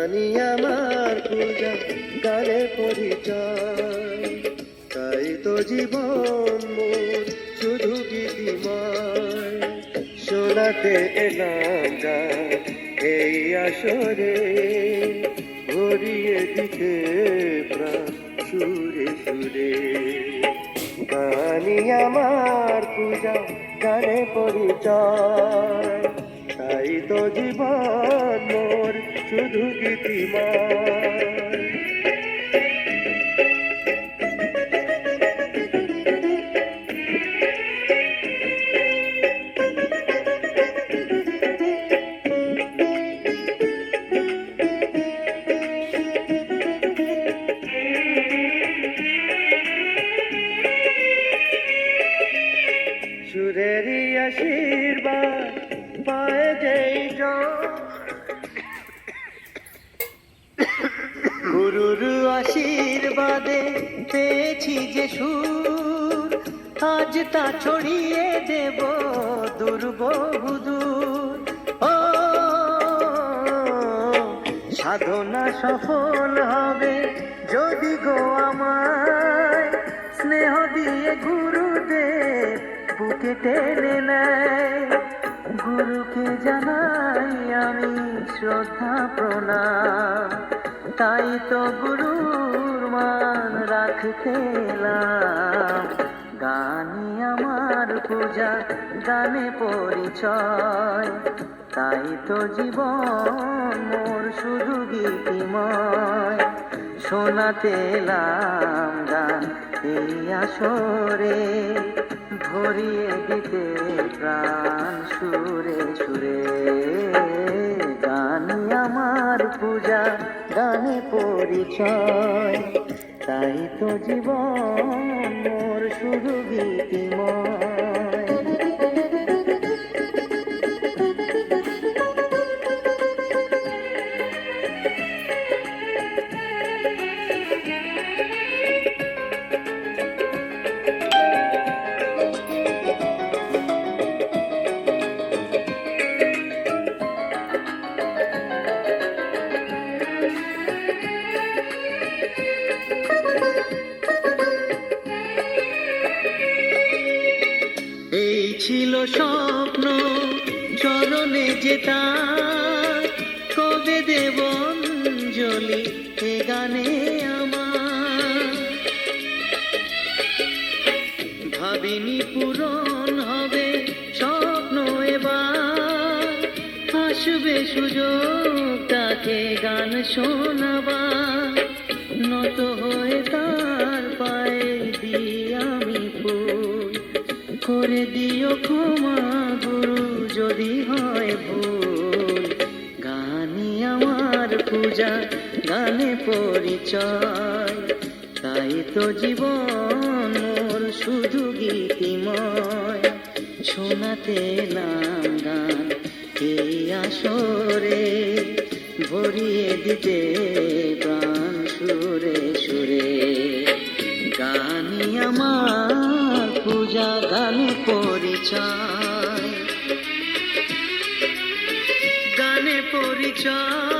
গানি আমার পূজা গানে পরিচয়, তাই তো জীবন মোর শুধু গীতিময়। শোনাতে এলাম গান এই আসরে, ভরিয়ে দিতে প্রাণ সুরে সুরে। গানি আমার পূজা গানে পরিচয়, তাই তো জীবন মোর শুধু গীতিময়। সুরেরই আশীর্বাদ পায় যেই জন, গুরুর আশীর্বাদে পেয়েছি যে সুর, আজ তা ছড়িয়ে দেব দূর বহুদূর। ও সাধনা সফল হবে যদি গো আমায় স্নেহ দিয়ে গুরুদেব বুকে টেনে নেয়। গুরুকে জানাই আমি শ্রদ্ধা প্রণাম, তাই তো গুরুর মান রাখতে এলাম। গানই আমার পূজা গানে পরিচয়, তাই তো জীবন মোর শুধু গীতিময়। শোনাতে এলাম গান এই আসরে, ভরিয়ে দিতে প্রাণ সুরে সুরে। গানই আমার পূজা গানে পরিচয়, তাই তো জীবন মোর শুধু গীতিময়। এই ছিল স্বপ্ন চরণে যেটা, কবে দেব অঞ্জলি এ গানে আমার। ভাবিনি পূরণ হবে স্বপ্ন এবার, আসবে সুযোগ তাকে গান শোনাবার। নত হয়ে তার পায়ে দিই আমি ফুল, করে দিও ক্ষমা গুরু যদি হয় ভুল। গানই আমার পূজা গানে পরিচয়, তাই তো জীবন মোর শুধু গীতিময়। শোনাতে এলাম গান এই আসরে, ভরিয়ে দিতে প্রাণ সুরে সুরে। গানই আমার পূজা গানে পরিচয়, গানে পরিচয়।